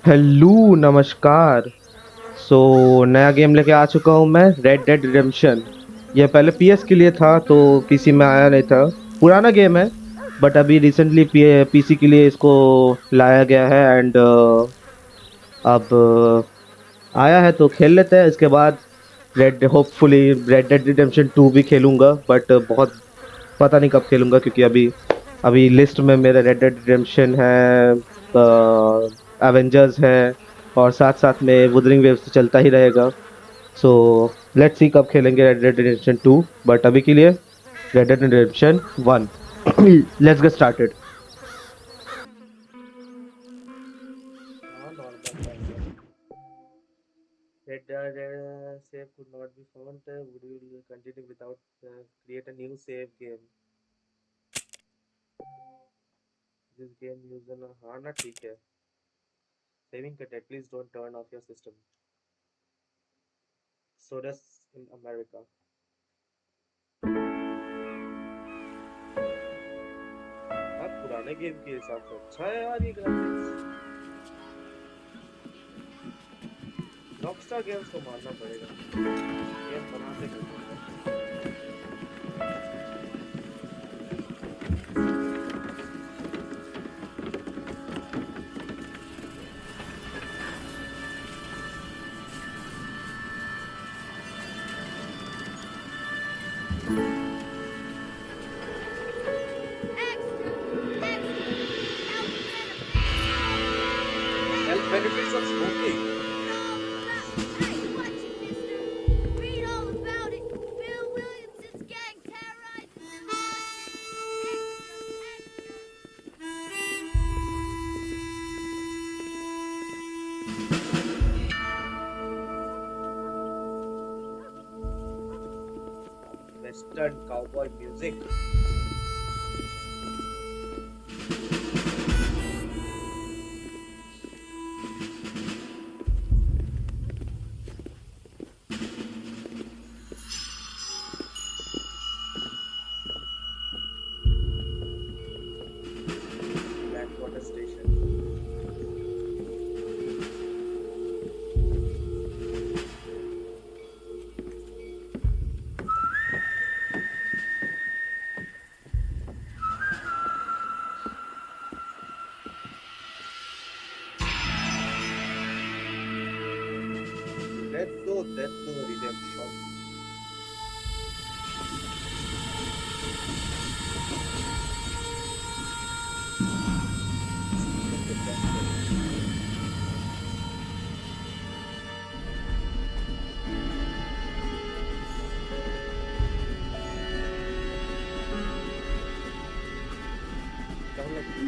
Hello नमस्कार। नया game लेके आ चुका हूँ मैं, रेड डेड रिडेम्पशन। ये पहले पीएस के लिए था तो पीसी में आया नहीं था। पुराना गेम है बट अभी रिसेंटली पीसी के लिए इसको लाया गया है एंड अब आया है तो खेल लेते हैं। इसके बाद red hopefully red dead redemption 2 भी खेलूंगा बट बहुत पता नहीं कब खेलूंगा क्योंकि अभी अभी लिस्ट में मेरे रेड डेड रिडेम्पशन है, एवेंजर्स है और साथ साथ में वुदरिंग वेव्स तो चलता ही रहेगा। सो लेट्स सी कब खेलेंगे रेड डेड रिडेम्पशन 2, बट अभी के लिए red dead redemption 1। Let's get started. Red save could not be found. Would you continue without create a new save game? This game user हाँ ना ठीक है। Saving content, please don't turn off your system. So does in America. अब पुराने game के हिसाब से अच्छा है यार ये ग्राफिक्स। रॉकस्टार गेम्स को मानना पड़ेगा, गेम बनाते करते हैं। Health benefits of smoking. Western cowboy music. Blackwater Station. Death to redemption.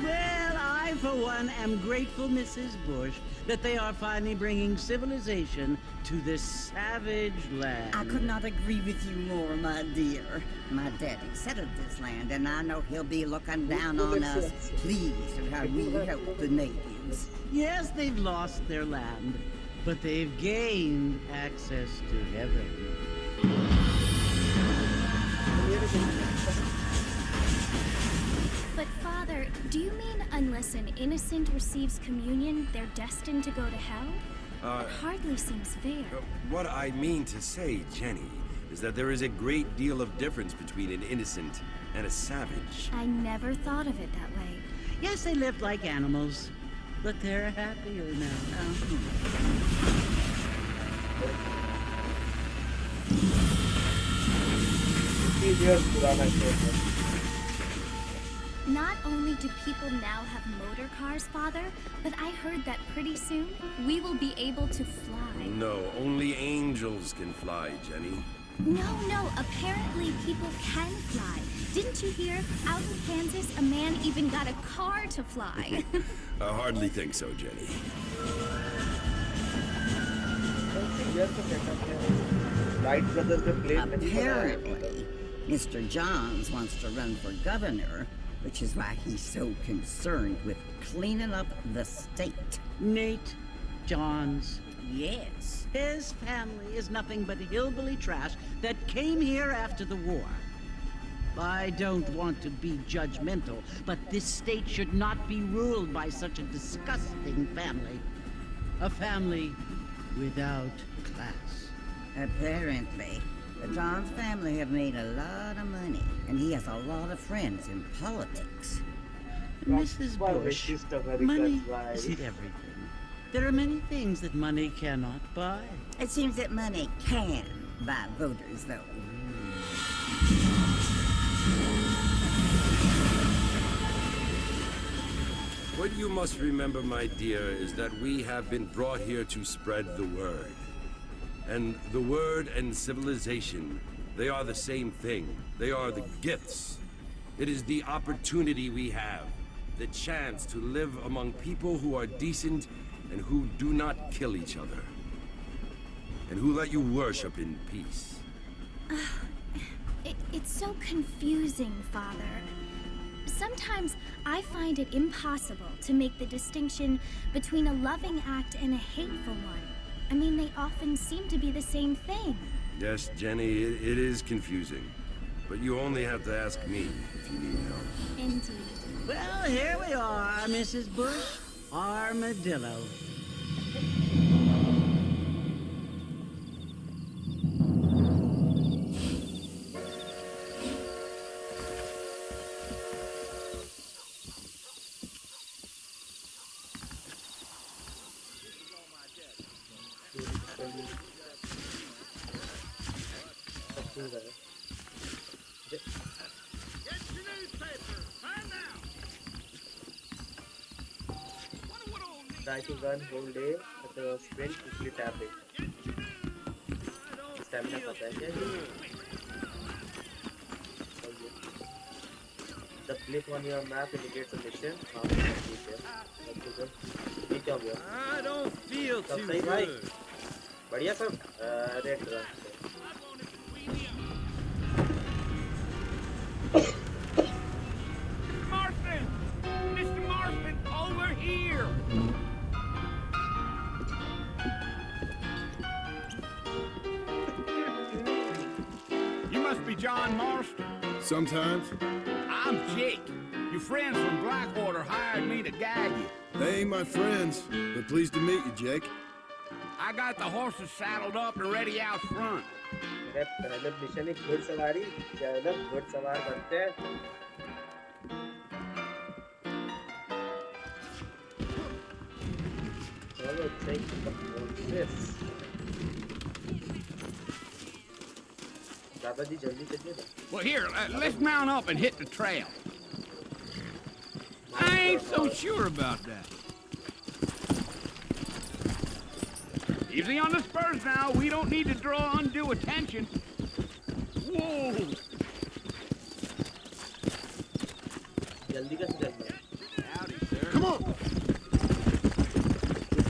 Well, I, for one, am grateful, Mrs. Bush, that they are finally bringing civilization to this savage land. I could not agree with you more, my dear. My daddy settled this land, and I know he'll be looking down on us, pleased at how we help the natives. Yes, they've lost their land, but they've gained access to heaven. But Father, do you mean unless an innocent receives communion, they're destined to go to hell? It hardly seems fair. What I mean to say, Jenny, is that there is a great deal of difference between an innocent and a savage. I never thought of it that way. Yes, they lived like animals, but they're happier now. Not only do people now have motor cars, Father, but I heard that pretty soon we will be able to fly. No, only angels can fly, Jenny. No, apparently people can fly. Didn't you hear? Out in Kansas, a man even got a car to fly. I hardly think so, Jenny. Apparently, Mr. Johns wants to run for governor, which is why he's so concerned with cleaning up the state. Nate Johns. Yes. His family is nothing but hillbilly trash that came here after the war. I don't want to be judgmental, but this state should not be ruled by such a disgusting family. A family without class. Apparently. John's family have made a lot of money, and he has a lot of friends in politics. Mrs. Why Bush, racist Americans, money why? isn't everything. There are many things that money cannot buy. It seems that money can buy voters, though. What you must remember, my dear, is that we have been brought here to spread the word. And the word and civilization, they are the same thing. They are the gifts. It is the opportunity we have, the chance to live among people who are decent and who do not kill each other. And who let you worship in peace. It's so confusing, Father. Sometimes I find it impossible to make the distinction between a loving act and a hateful one. I mean, they often seem to be the same thing. Yes, Jenny, it is confusing. But you only have to ask me if you need help. Indeed. Well, here we are, Mrs. Bush. Armadillo. Try to run whole day at the sprint, quickly tap it. Stamina पता है क्या ये? The click on your map indicates a mission. हाँ ठीक है. ठीक है. ये क्या हो गया? I don't feel सब सही भाई. बढ़िया सब. Red run. Marston! Mr. Marston, over here! You must be John Marston. Sometimes. I'm Jake. Your friends from Blackwater hired me to guide you. They ain't my friends, but pleased to meet you, Jake. I got the horses saddled up and ready out front. मेरा पहला mission है घुड़सवारी. चलो घुड़सवार बनते हैं. चलो take the horses. दादाजी जल्दी चलिए ना. Well, here, let's mount up and hit the trail. I ain't so sure about that. Easy on the spurs now. We don't need to draw undue attention. Whoa! जल्दी कैसे चलना है? Howdy, sir. Come on!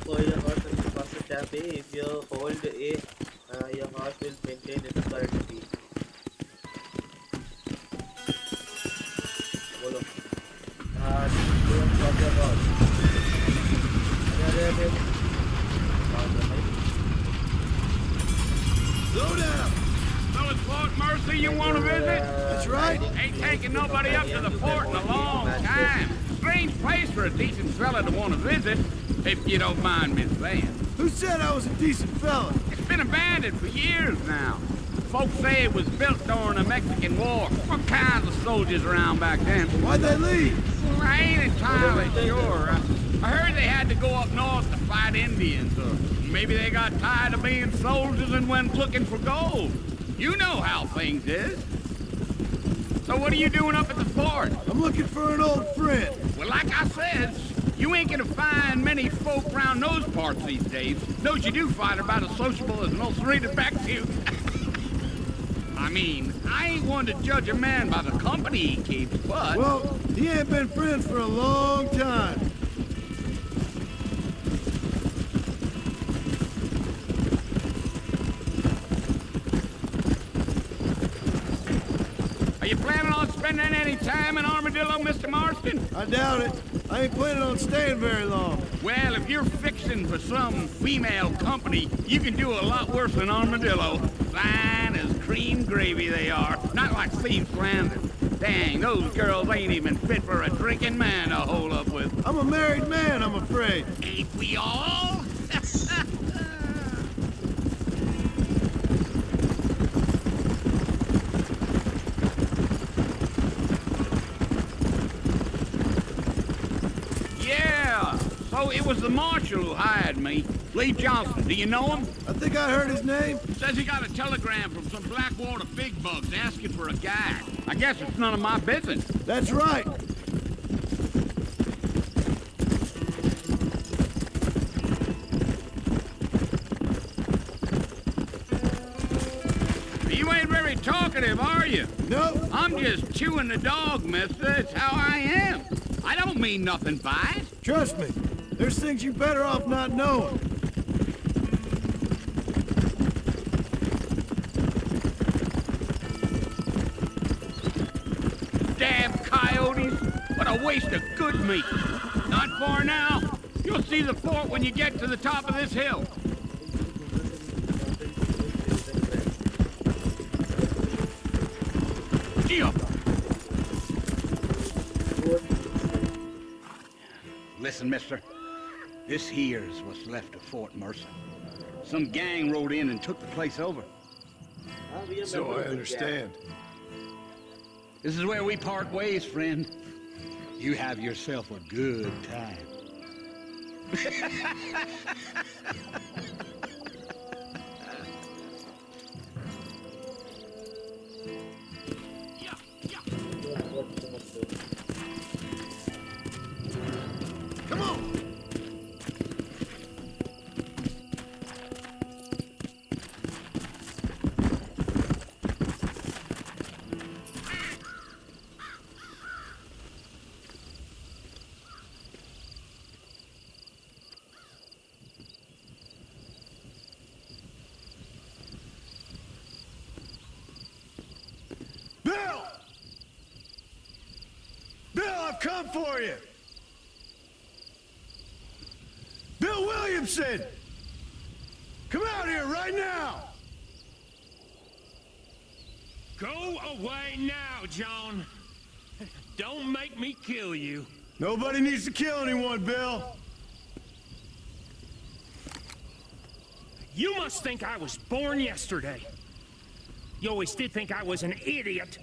For your horse and faster tap A. If you hold A, your horse will maintain its current speed. बोलो. Don't stop your horse. अरे Slow down! So it's Fort Mercy you want to visit? That's right. Ain't taking nobody up to the fort in a long time. Strange place for a decent fella to want to visit, if you don't mind me saying. Who said I was a decent fella? It's been abandoned for years now. Folks say it was built during the Mexican War. What kinds of soldiers around back then? Why'd they leave? I ain't entirely sure. I heard they had to go up north to fight Indians, or maybe they got tired of being soldiers and went looking for gold. You know how things is. So what are you doing up at the fort? I'm looking for an old friend. Well, like I said, you ain't gonna find many folk around those parts these days. Those you do find are about as sociable as most readers back to you. I mean, I ain't one to judge a man by the company he keeps, but... Well, he ain't been friends for a long time. Are you planning on spending any time in Armadillo, Mr. Marston? I doubt it. I ain't planning on staying very long. Well, if you're fixing for some female company, you can do a lot worse than Armadillo. Fine as cream gravy they are. Not like Steve Flanders. Dang, those girls ain't even fit for a drinking man to hole up with. I'm a married man, I'm afraid. Ain't we all? Oh, it was the marshal who hired me. Lee Johnson. Do you know him? I think I heard his name. Says he got a telegram from some Blackwater big bugs asking for a guy. I guess it's none of my business. That's right. You ain't very talkative, are you? No, I'm just chewing the dog, mister. That's how I am. I don't mean nothing by it. trust me. There's things you better off not knowing. Damn coyotes! What a waste of good meat. Not far now. You'll see the fort when you get to the top of this hill. Gee-up. Listen, mister. This here's what's left of Fort Mercer. Some gang rode in and took the place over. So I understand. This is where we part ways, friend. You have yourself a good time. Come on. Bill! Bill, I've come for you! Bill Williamson! Come out here right now! Go away now, John. Don't make me kill you. Nobody needs to kill anyone, Bill. You must think I was born yesterday. You always did think I was an idiot.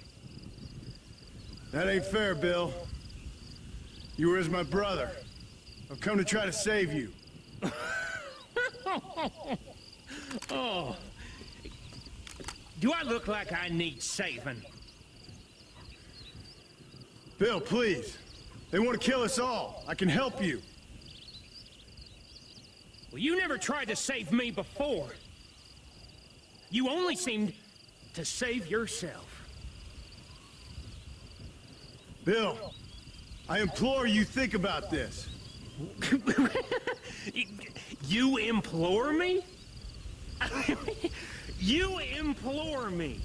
That ain't fair, Bill. You were as my brother. I've come to try to save you. Oh. Do I look like I need saving? Bill, please. They want to kill us all. I can help you. Well, you never tried to save me before. You only seemed to save yourself. Bill, I implore you think about this. You implore me? You implore me.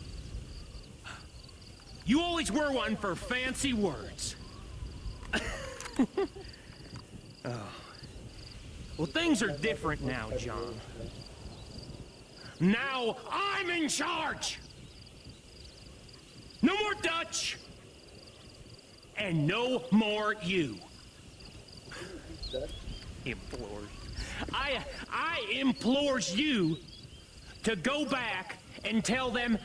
You always were one for fancy words. Oh. Well, things are different now, John. Now I'm in charge! No more Dutch! And no more you. Implores. I implores you to go back and tell them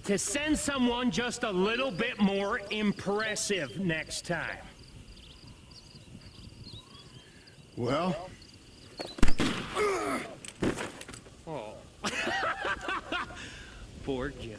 to send someone just a little bit more impressive next time. Well? Oh. Poor John.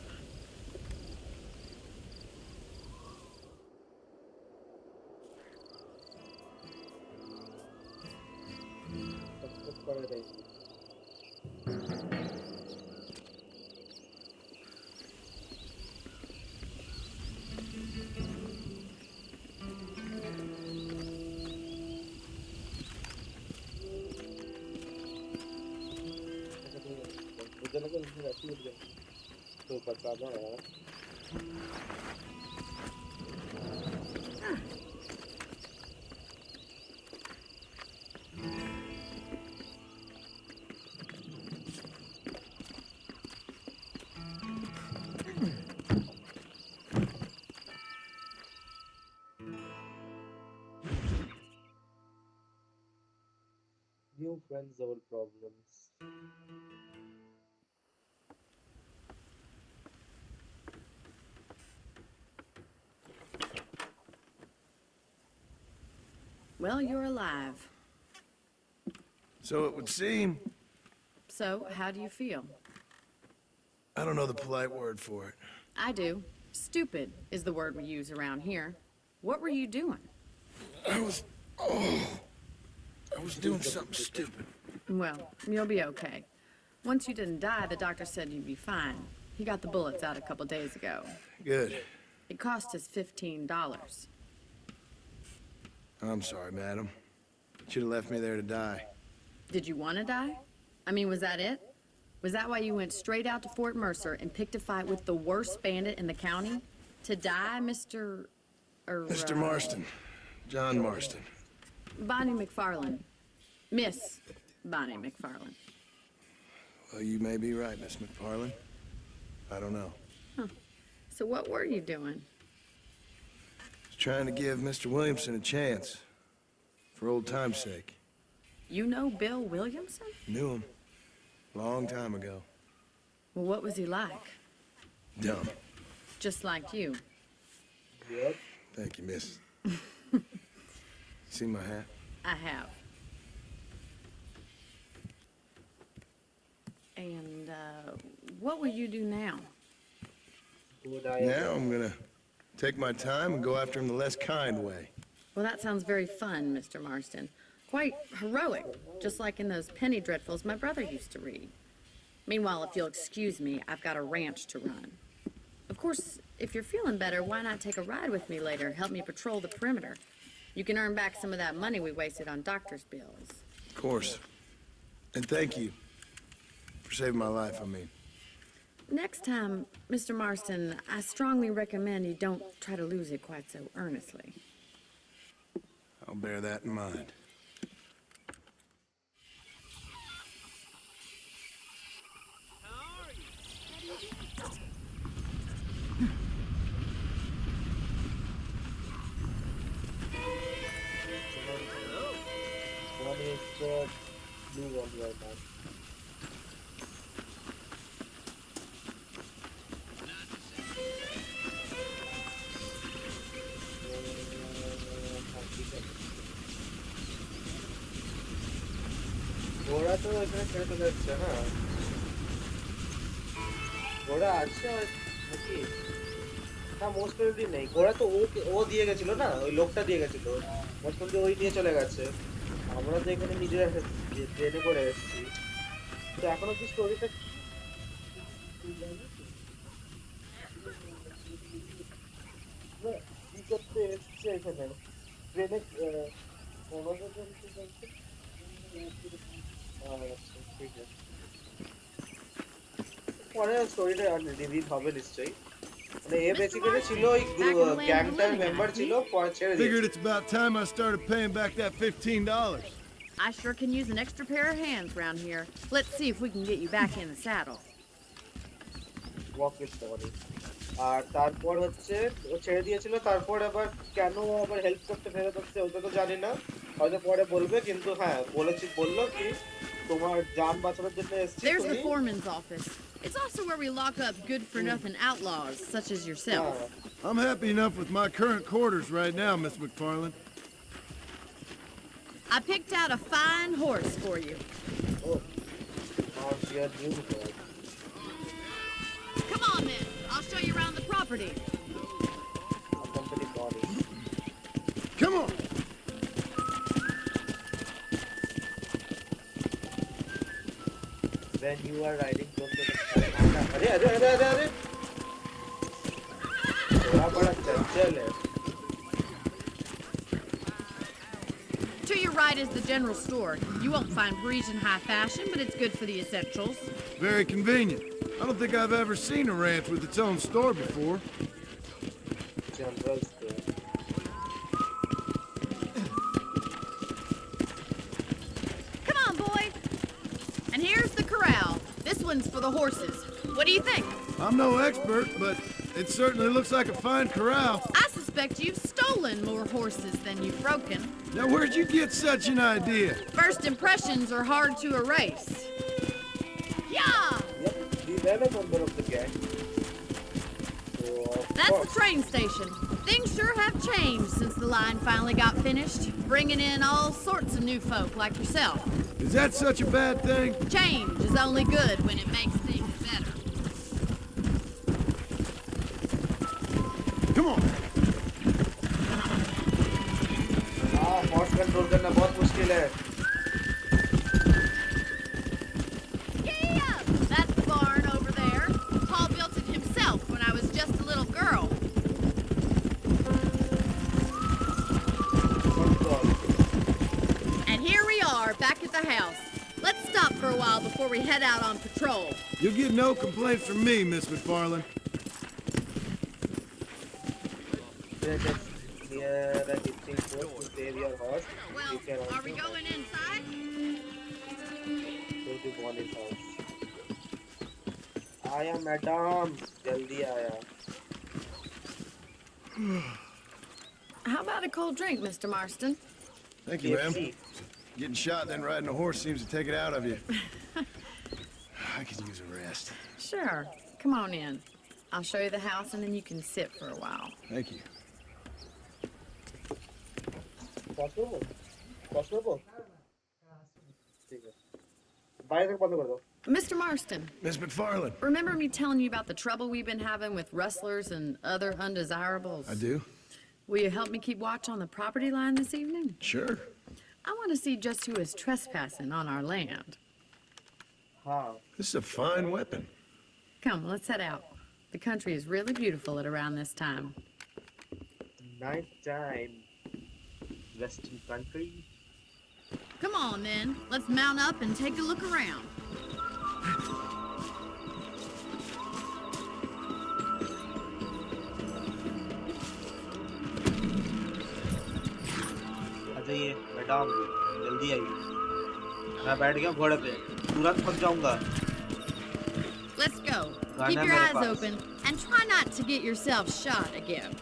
New friends, old problems. Well, you're alive. So it would seem. So, how do you feel? I don't know the polite word for it. I do. Stupid is the word we use around here. What were you doing? I was doing something stupid. Well, you'll be okay. Once you didn't die, the doctor said you'd be fine. He got the bullets out a couple days ago. Good. It cost us $15. I'm sorry, madam. Should have left me there to die. Did you want to die? I mean, was that it? Was that why you went straight out to Fort Mercer and picked a fight with the worst bandit in the county? To die, Mr. Mr. Marston. John Marston. Bonnie McFarlane. Miss Bonnie McFarlane. Well, you may be right, Miss McFarlane. I don't know. So what were you doing? Was trying to give Mr. Williamson a chance. For old time's sake. You know Bill Williamson? Knew him. Long time ago. Well, what was he like? Dumb. Just like you. Thank you, miss. See my hat? I have. And, what will you do now? Now I'm gonna take my time and go after him the less kind way. Well, that sounds very fun, Mr. Marston. Quite heroic, just like in those penny dreadfuls my brother used to read. Meanwhile, if you'll excuse me, I've got a ranch to run. Of course, if you're feeling better, why not take a ride with me later? Help me patrol the perimeter. You can earn back some of that money we wasted on doctor's bills. Of course. And thank you. For saving my life, I mean. Next time, Mr. Marston, I strongly recommend you don't try to lose it quite so earnestly. I'll bear that in mind. One is the blue one right now. ঘোড়া তো এখানে ছেড়ে চলে যাচ্ছে না ঘোড়া আছে নাকি না মোস্ট প্রবাবলি নেই ঘোড়া তো ও দিয়ে গেছিল না ওই লোকটা দিয়ে গেছিল মোস্ট প্রবাবলি ওই নিয়ে চলে গেছে আমরা তো এখানে নিজেরা ট্রেনে করে এসেছি তো এখনো কি স্টোরিটা কি করতে এসছে এখানে ট্রেনে ঠিক আছে পরে স্টোরিটা রিভিল হবে নিশ্চয়ই মানে এ বেসিক্যালি ছিল ওই গ্যাংটার মেম্বার ছিল পরে ছেড়ে দিয়েছে Figured it's about time I started paying back that $15. I sure can use an extra pair of hands around here. Let's see if we can get you back in the saddle. Walk করতে পারি আর তারপর হচ্ছে ও ছেড়ে দিয়েছিল তারপর আবার কেন আবার হেল্প করতে ফেরত হচ্ছে ওটা তো জানি না হয়তো পরে বলবে কিন্তু হ্যাঁ বললো কি তোমার জান বাঁচানোর জন্য এসেছি There's the তুমি foreman's office. It's also where we lock up good-for-nothing outlaws, such as yourself. I'm happy enough with my current quarters right now, Miss McFarlane. I picked out a fine horse for you. Oh, you're beautiful. Come on, then. I'll show you around the property. A company body. Come on! When you are riding close to the अरे थोड़ा बड़ा चंचल है To your right is the general store. You won't find Parisian high fashion, but it's good for the essentials. Very convenient. I don't think I've ever seen a ranch with its own store before. General store Come on, boy. And here's the corral. This one's for the horses. What do you think? I'm no expert, but it certainly looks like a fine corral. I suspect you've stolen more horses than you've broken. Now, where'd you get such an idea? First impressions are hard to erase. Yeah! Yep, we were a member of the gang. So That's the train station. Things sure have changed since the line finally got finished, bringing in all sorts of new folk like yourself. Is that such a bad thing? Change is only good when it makes things better. Come on. हाँ, force control करना बहुत मुश्किल है. Yeah, that's the barn over there. Paul built it himself when I was just a little girl. And here we are, back at the house. Let's stop for a while before we head out on patrol. You'll get no complaints from me, Miss McFarland. Near a hitching post to save your horse. Well, You can also are we going inside? go to Bonnie's house. आया madam, जल्दी आया. How about a cold drink, Mr. Marston? Thank you, ma'am. KFC. Getting shot and then riding a horse seems to take it out of you. I could use a rest. Sure. Come on in. I'll show you the house and then you can sit for a while. Thank you. Possible? Possible? ठीक है. बाहर तक बंद कर दो. Mr. Marston, Miss McFarland. remember me telling you about the trouble we've been having with rustlers and other undesirables? I do? Will you help me keep watch on the property line this evening? Sure. I want to see just who is trespassing on our land. हाँ. This is a fine weapon. Come, let's head out. The country is really beautiful at around this time. Night time. Western country. Come on, then. Let's mount up and take a look around. आ जाइए madam, जल्दी आइए. मैं बैठ गया घोड़े पे. तुरंत थक जाऊंगा. Let's go. Right Keep now, your my eyes boss. open and try not to get yourself shot again.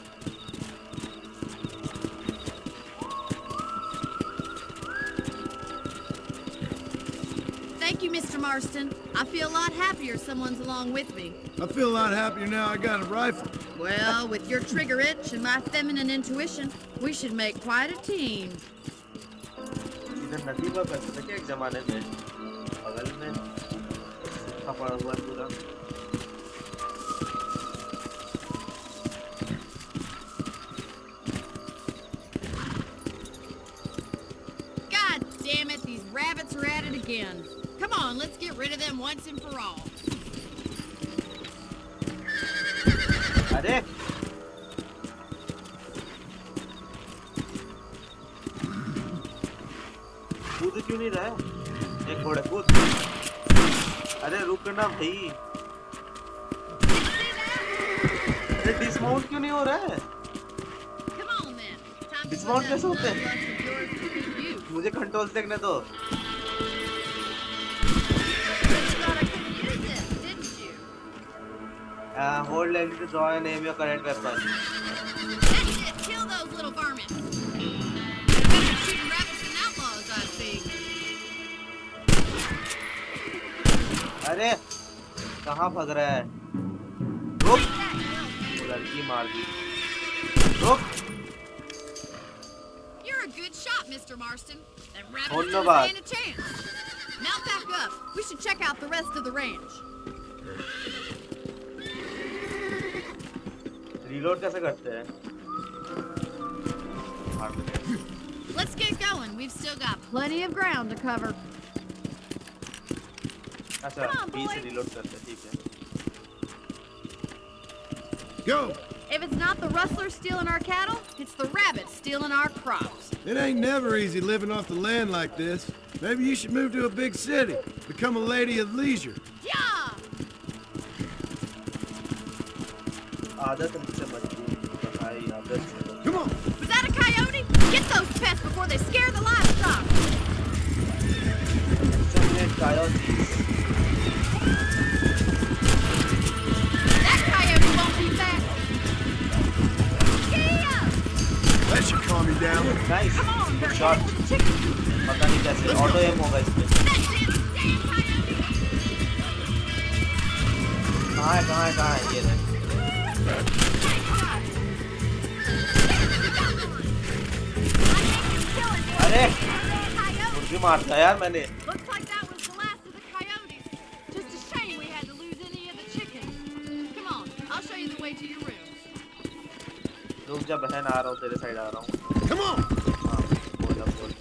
Thank you, Mr. Marston. I feel a lot happier someone's along with me. I feel a lot happier now I got a rifle. Well, with your trigger itch and my feminine intuition, we should make quite a team. इधर नदी हुआ करते थे क्या एक जमाने में. बगल में सूखा पड़ा हुआ है पूरा. God damn it, these rabbits are at it again. Come on, let's get rid of them once and for all. अरे कूद क्यों नहीं रहा है? एक घोड़े कूद. अरे रुकना भाई. अरे डिसमाउंट क्यों नहीं हो रहा है? Come on then. Time to Dismount put that कैसे होते हैं? bloodlust of yours to good use. मुझे कंट्रोल देखने दो. You thought I couldn't use it, didn't you? Hold L to draw and aim your current weapon. That's it. Kill those little varmints. They're better at shooting rabbits than outlaws, I see. अरे कहाँ भाग रहा है? रुक. वो लड़की मार दी. रुक. You're a good shot, Mr. Marston. Them rabbits Hold don't the bar. stand a chance. Mount back up. We should check out the rest of the ranch. Reload कैसे करते हैं? Let's get going. We've still got plenty of ground to cover. अच्छा Come on, B से boys. reload करते हैं, ठीक है. Go! If it's not the rustlers stealing our cattle, it's the rabbits stealing our crops. It ain't never easy living off the land like this. Maybe you should move to a big city. Become a lady of leisure. Yeah! आदत मुझसे मजबूर भाई आदत से. Come on! Was that a coyote? Get those pests before they scare the livestock. सबने coyotes. That coyote won't be back. Yeah! That should calm you down. Nice. Come on, they're Shot. headed for the chicken. पता नहीं कैसे auto M होगा इसमें. That's it! Damn coyote! कहाँ है ये रहे. भी मार दिया यार मैंने। Looks like that was the last of the coyotes. Just a shame we had to lose any of the chickens. Come on, I'll show you the way to your rooms. रुक जा बहन, आ रहा हूँ तेरे साइड आ रहा हूँ। Come on! हाँ, बोल अब बोल।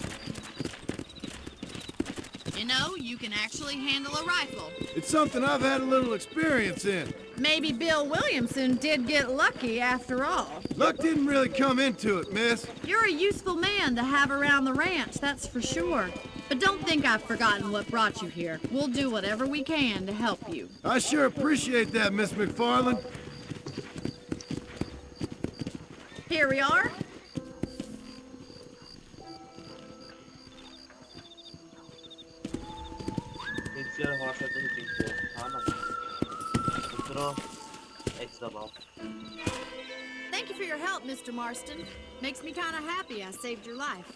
You know, you can actually handle a rifle. It's something I've had a little experience in. Maybe Bill Williamson did get lucky after all. Luck didn't really come into it, miss. You're a useful man to have around the ranch, that's for sure. But don't think I've forgotten what brought you here. We'll do whatever we can to help you. I sure appreciate that, Miss McFarland. Here we are. It's your horse at the hitting pole. हाँ ना। उतरो, X दबाओ। Thank you for your help, Mr. Marston. Makes me kind of happy I saved your life.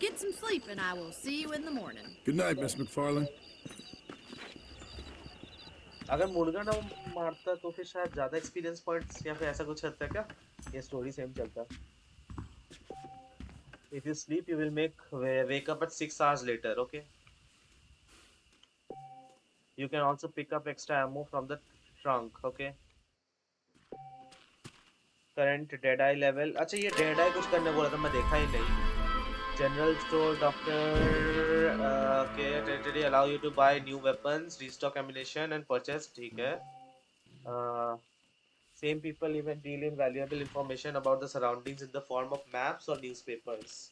Get some sleep and I will see you in the morning. Good night, Miss McFarland. अगर मुर्गा ना मारता तो फिर शायद ज़्यादा experience points या फिर ऐसा कुछ होता है क्या? ये स्टोरी सेम चलता। If you sleep, you will wake up at 6 hours later. Okay. You can also pick up extra ammo from the trunk. Okay. Current dead eye level. अच्छा ये dead eye कुछ करने बोला था, मैं देखा ही नहीं। General store, doctor. Okay. Territory allow you to buy new weapons, restock ammunition, and purchase. ठीक है. Same people even deal in valuable information about the surroundings in the form of maps or newspapers.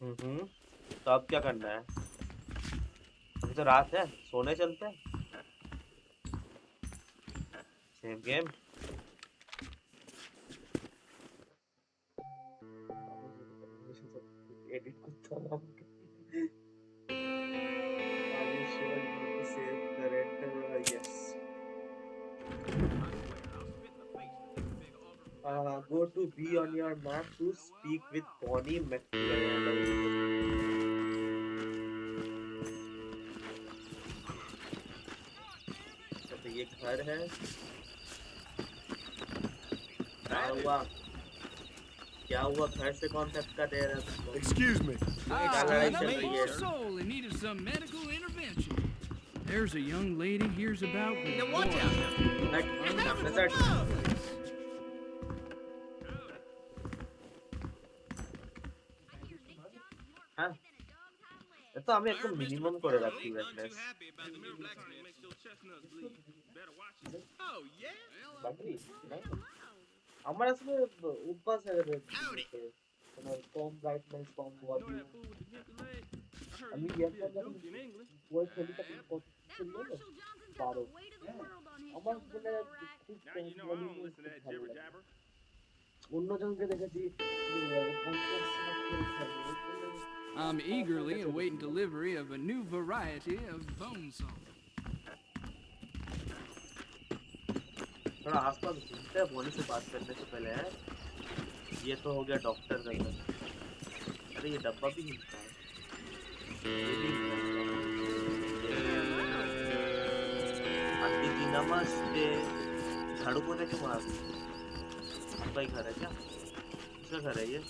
तो अब क्या करना है? अभी तो रात है, सोने चलते हैं। Same game. एडिट करता हूँ। Are you sure you need to save current? Yes. Go to B on your map to speak with Bonnie McLeod. तो ये घर है। क्या हुआ घर से कॉन्सेप्ट का दे रहा है? Excuse me. लड़ाई चल रही है। soul in need of some medical intervention. There's a young lady here's about. Now watch out. हाँ, तो हमें एक मिनिमम করে রাখছি ব্যাটলেস। বাকি আমার আসলে অভ্যাস হয়ে গেছে মানে কম ব্রাইটনেস কম বডি। আমি ইয়ারফোন যখন ওই খেলি তখন কত ছিল 12 আমার মানে খুব অন্যজনকে দেখেছি 50 I'm eagerly awaiting delivery of a new variety of bone saw. थोड़ा आसपास घूमते हैं बोनी से बात करने से पहले है। ये तो हो गया डॉक्टर का घर। अरे ये डब्बा भी मिलता है। ये भी आंटी जी नमस्ते। झाड़ू पोछा क्यों मार रही है? आपका ही घर है क्या? किसका घर है ये?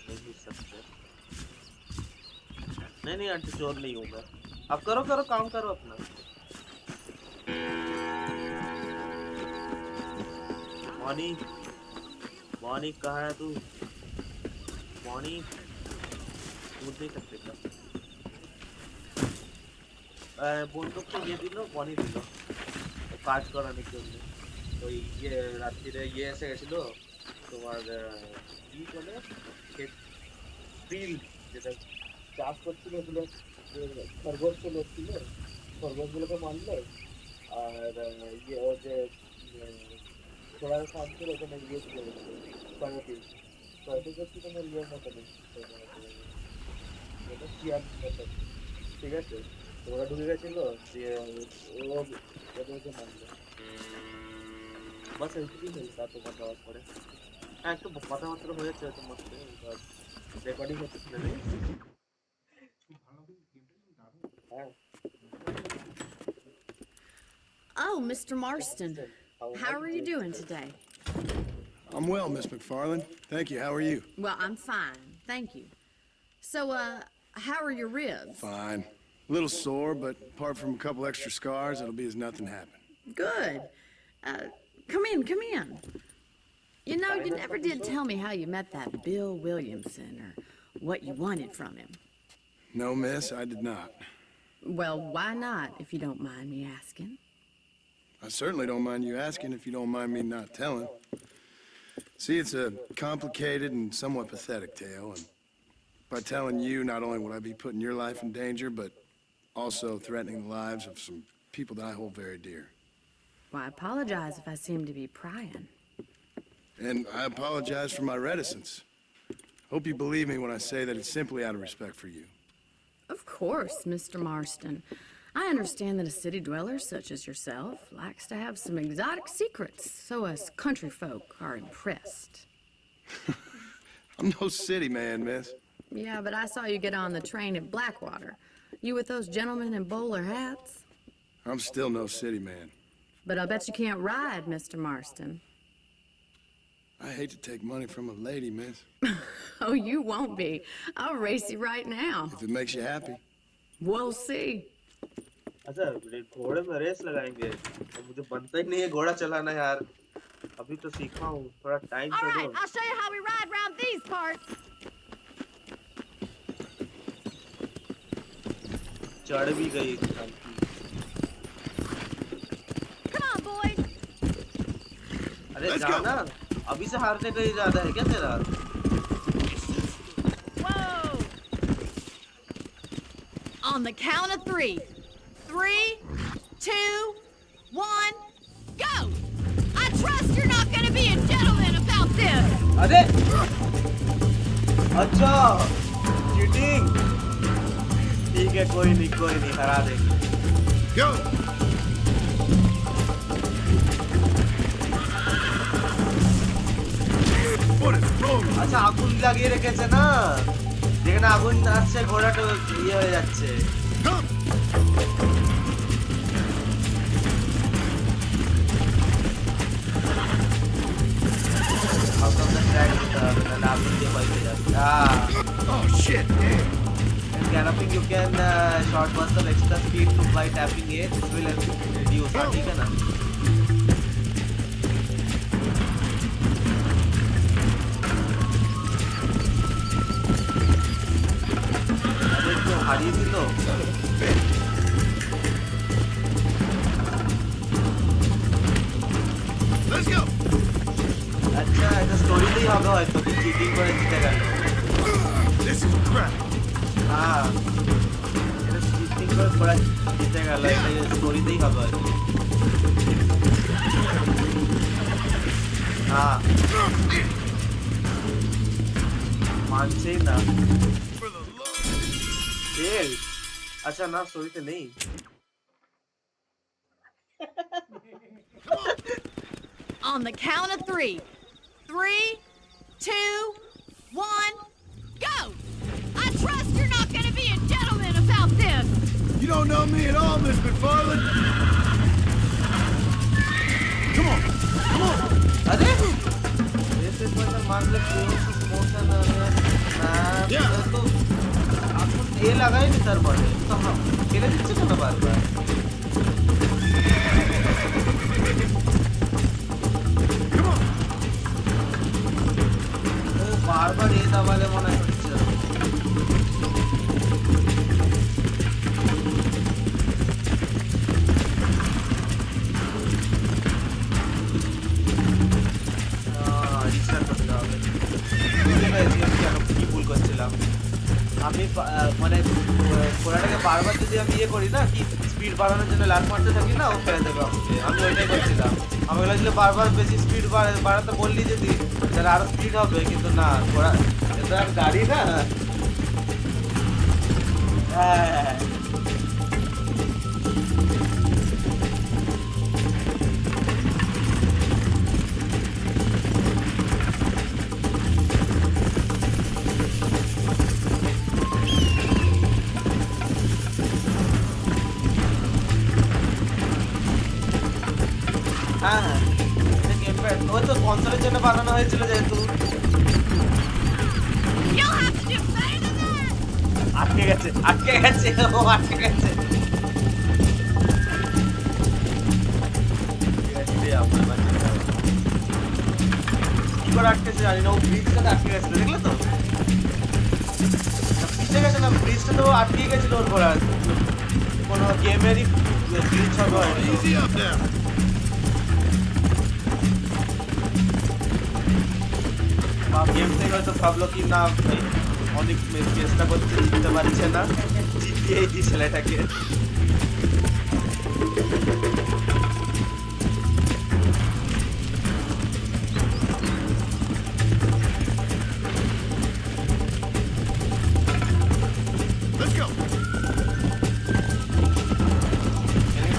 नहीं सकते। नहीं आंटी चोर नहीं हूँ मैं। अब करो काम करो अपना। मॉनी कहाँ है तू? मॉनी कूद नहीं सकते क्या? বন্দুক তো ये দিলো মনি দিলো কাজ করানোর জন্য। তো ये রাত্রিরে এসে গেছিল তোমার কি বলে ফিল্ড যেটা চাষ করছিল ওগুলো খরগোশ চলে এসেছিল, খরগোশগুলোকে মারলো। আর ও যে थोड़ा सा शांत ছিল ওখানে ছিল সমিতি সমিতি করছি তোমার মতো নেই এটা চেয়ার মতো। ঠিক আছে ওরা ঢুকে গেছিল দিয়ে ওদেরকে মারলো। বাস এইটুকুই হয়েছে। এত কথাবার্তা করে হ্যাঁ একটু কথাবার্তা হয়েছে তোমার রেকর্ডিং হচ্ছে না। হ্যাঁ। Oh, Mr. Marston. How are you doing today? I'm well, Miss McFarland. Thank you. How are you? Well, I'm fine, thank you. So, how are your ribs? Fine. A little sore, but apart from a couple extra scars, it'll be as nothing happened. Good. Come in, come in. You know, you never did tell me how you met that Bill Williamson or what you wanted from him. No, miss, I did not. Well, why not, if you don't mind me asking? I certainly don't mind you asking if you don't mind me not telling. See, it's a complicated and somewhat pathetic tale, and by telling you, not only would I be putting your life in danger, but also threatening the lives of some people that I hold very dear. Well, I apologize if I seem to be prying. And I apologize for my reticence. Hope you believe me when I say that it's simply out of respect for you. Of course, Mr. Marston. I understand that a city dweller such as yourself likes to have some exotic secrets, so us country folk are impressed. I'm no city man, miss. Yeah, but I saw you get on the train at Blackwater. You with those gentlemen in bowler hats? I'm still no city man. But I bet you can't ride, Mr. Marston. I hate to take money from a lady, miss. Oh, you won't be. I'll race you right now. If it makes you happy. We'll see. अच्छा घोड़े में race लगाएंगे तो मुझे बनता ही नहीं है घोड़ा चलाना यार अभी तो सीखा हूँ थोड़ा टाइम तो दो All right, I'll show you how we ride around these parts. चढ़ भी गई Come on, boys. अरे जाना अभी से हारने का इरादा है क्या तेरा Whoa. On the count of 3. 3, 2, 1, go! I trust you're not gonna be a gentleman about this! अरे अच्छा चीटिंग ठीक है कोई नहीं हरा देंगे Go! What is wrong? আচ্ছা আগুন লাগিয়ে রেখেছে না দেখেন আগুন আসছে ঘোড়াটা ইয়ে হয়ে যাচ্ছে Come! out of the track and agun দিয়ে পাইতে যাবে Oh shit! Damn. in galloping you can short burst of extra speed to by tapping it this will reduce ठीक है ना अरे तो हारिए दिलो Let's go! अच्छा এটা স্টোরিতেই হবে হয়তো তুই চিটিং করে জিতে গেল This is crap. हाँ এটা চিটিং করে পড়া জিতে গেল এটা স্টোরিতেই হবে হয়তো हाँ मानছেই না फेल अच्छा ना स्टोरीতে নেই On the count of 3. 3, 2, 1, go! I trust you're not gonna be a gentleman about this! You don't know me at all, Miss McFarland. Come on! Come on! अरे this is what the marble force motion ना तो आपको ये लगा ही नहीं sir बड़े तो हम खेले दिच्छे तो ना बार-बार बार-बार ये दबाले मना करते हैं रिस्टार्ट करते हैं मुझे मैं इसमें क्या की भूल कर चला আমি মানে ঘোড়াটাকে বারবার যদি আমি ইয়ে করি না কি স্পিড বাড়ানোর জন্য লাল মারতে থাকি না ও ফেলে দেবে আমাকে আমি ওইটাই করছিলাম আমি বলেছিল বারবার বেশি স্পিড বাড়াতে বললি যদি তাহলে আরো স্পিড হবে কিন্তু না ঘোড়া এটা গাড়ি না হ্যাঁ हाँ गेम पे वो तो তো কনসোলের জন্য বানানো হয়েছিল যেহেতু। You'll have to do better than that! আটকে গেছে ও আটকে গেছে। কি করে আটকেছে জানি না, ও ব্রিজটাতে আটকে গেছিল, দেখলে তো? পিছিয়ে গেছে না, ব্রিজটা তো আটকে গেছিল ওর ঘোড়া। কোনো গেমেরই ব্রিজ হবে হয়তো। বা গেম থেকে হয়তো ভাবলো কি না অনেক চেষ্টা করছে, জিততে পারছে না, জিতিয়েই দি ছেলেটাকে।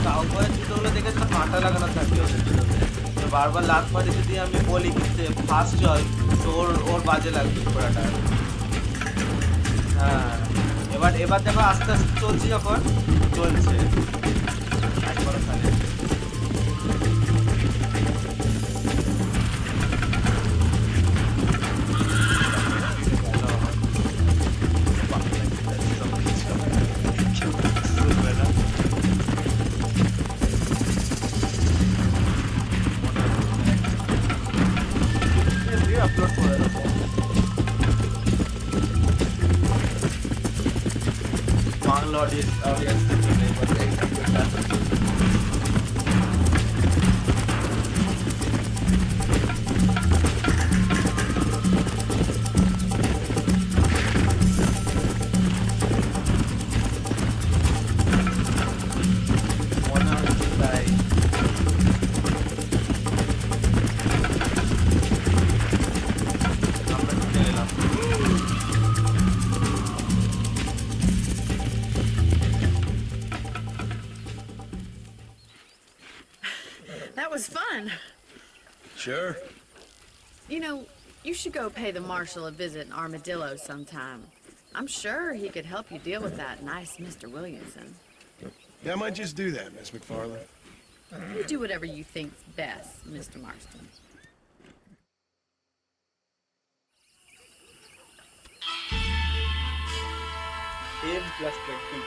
কাউবয়ের জুতোগুলো দেখে তো কাঁটা লাগানো থাকে ওদের জুতোতে, তো বারবার লাত মারি যদি আমি বলি কিন্তু ফার্স্ট চল তো ওর বাজে লাগবে ঘোড়াটা। হ্যাঁ, এবার দেখো আস্তে আস্তে চলছি, যখন চলছে একবার খালি আপলোড করে দেবো। বাংলা অডিয়েন্সের জন্য এবার এই ভিডিওটা। মনে হচ্ছে তাই। আমরা ঢুকে গেলাম। That was fun. Sure. You know, you should go pay the marshal a visit in Armadillo sometime. I'm sure he could help you deal with that nice Mr. Williamson. Yeah, I might just do that, Miss McFarlane. You do whatever you think's best, Mr. Marston. Fame plus 20।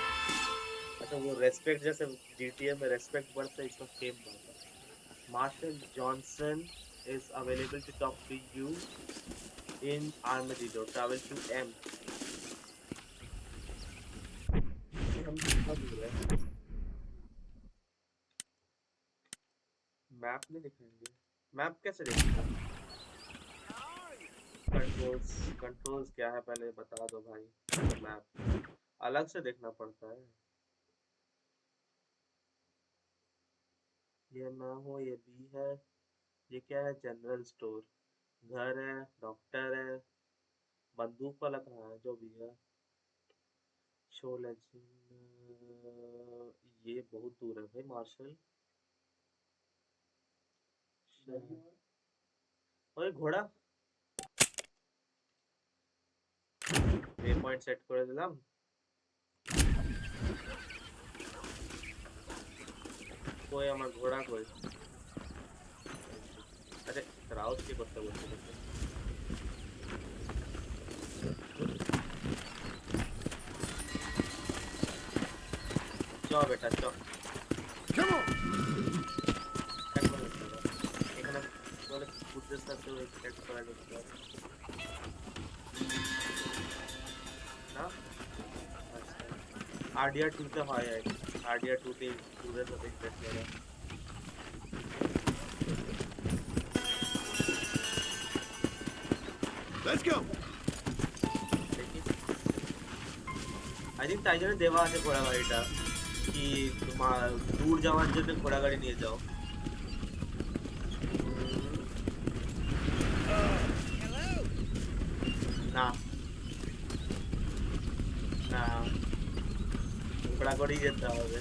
अच्छा वो respect जैसे GTA में respect बढ़ता है, इसमें fame बढ़ता है। Marshall Johnson is available to talk to you in Armadillo. Travel to M. Map नहीं दिखेंगे, मैप कैसे देखेंगे? कंट्रोल्स क्या है पहले बता दो भाई। मैप अलग से देखना पड़ता है। ये ना हो, ये बी है, ये क्या है? जनरल स्टोर, घर है, डॉक्टर है, बंदूक वाला कहाँ है? जो भी है, शो लेजेंड, ये बहुत दूर है भाई मार्शल। ओए घोड़ा, वे पॉइंट सेट করে দিলাম। কই আমার ঘোড়া কই? আরে রাউট কি করতে বলছে? চল বেটা চল। একবার এখানে বলে ফুটেজ সাথে এক্সট্রাক্ট করা যেতে পারে না? আচ্ছা RDR 2 তে হয়, RDR 2 তে ফুটেজ সাথে এক্সট্রাক্ট করা। Let's go. আই থিঙ্ক তাই জন্য দেওয়া আছে ঘোড়া গাড়িটা, কি তোমার দূর যাওয়ার জন্য ঘোড়া গাড়ি নিয়ে যাও। না না ঘোড়া করেই যেতে হবে।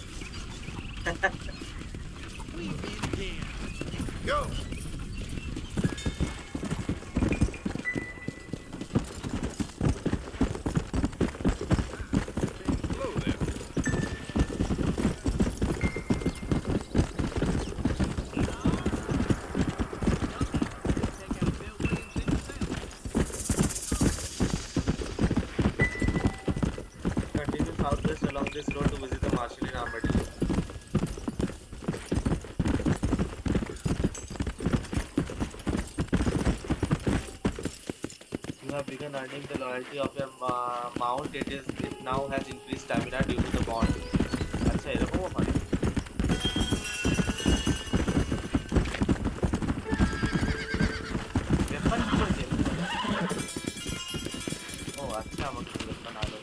Go. this road to visit the marshal in Armadillo. You have begun earning the loyalty of your mount. It now has increased stamina due to the bond. अच्छा এরকমও হয় वेपन की कोई देख ও আচ্ছা আমাকে वेपन আলো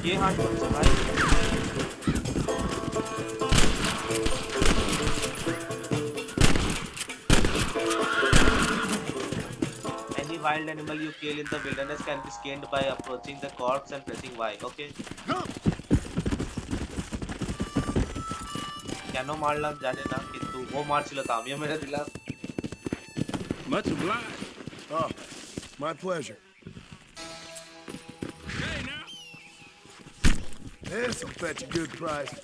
ये हार्ड করছে ভাই Any wild animal you kill in the wilderness can be skinned by approaching the corpse and pressing Y. Okay. কেন মারলাম জানি না কিন্তু ও মারছিল তো আমিও মেরে দিলাম Much obliged. Oh, my pleasure. Hey now. This'll fetch a good price.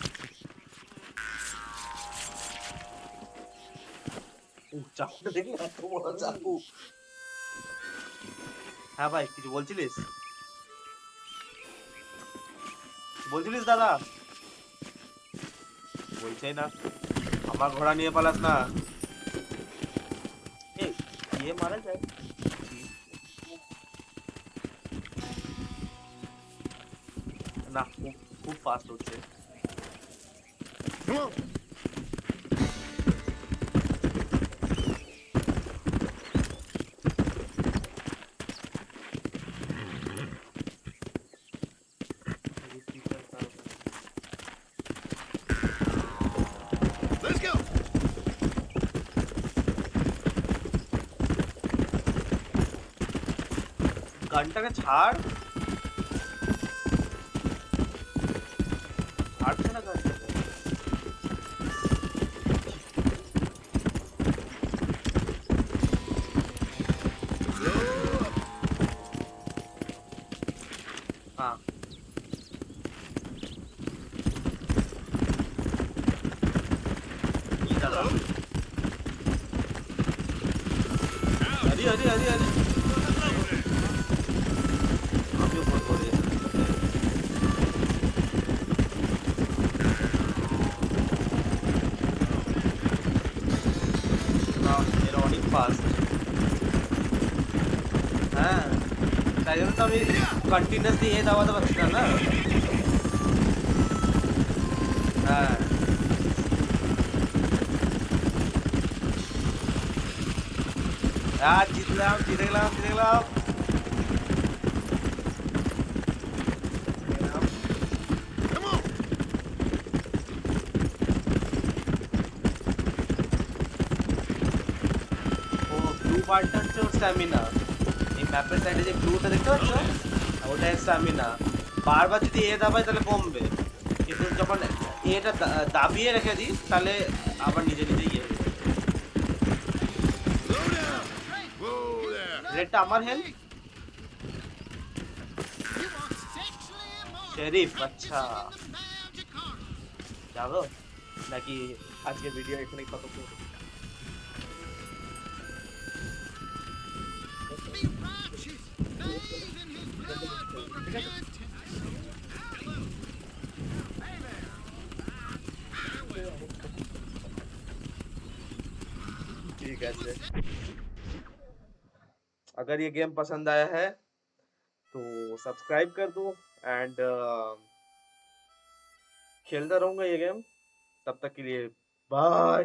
চাকুটা দেখলে এত বড় চাকু হ্যাঁ ভাই কিছু বলছিলিস বলছিলিস দাদা বলছেই না আমার ঘোড়া নিয়ে পালাস না এই ये मारा যায় না খুব খুব ফাস্ট হচ্ছে Come on. Let's go. গানটাকে ছাড় ছাড়ছে না গানটাকে हाँ ये दादा अरे अरे अरे अरे अभी ऊपर हो रहे हाँ मेरा অনেক ফাস্ট হ্যাঁ তাই জন্য তো আমি কন্টিনিউয়াসলি এ দাবাতে পারছি না না হ্যাঁ জিতলাম জিতে গেলাম জিতে গেলাম Come on. ও ব্লু বারটা হচ্ছে ওর স্ট্যামিনা এই ম্যাপের সাইডে যে ব্লুটা দেখতে পাচ্ছ ওটা স্ট্যামিনা বারবার যদি এ দাবাই তাহলে কমবে কিন্তু যখন এটা দাবিয়ে রেখে দিই তাহলে আবার নিজে নিজে ইয়ে Slow down. Whoa there. রেডটা আমার হেল্প শেরিফ আচ্ছা যাবো নাকি আজকে ভিডিও এখানেই খতম করবো ठीक है अगर ये गेम पसंद आया है तो सब्सक्राइब कर दो एंड खेलता रहूंगा ये गेम तब तक के लिए बाय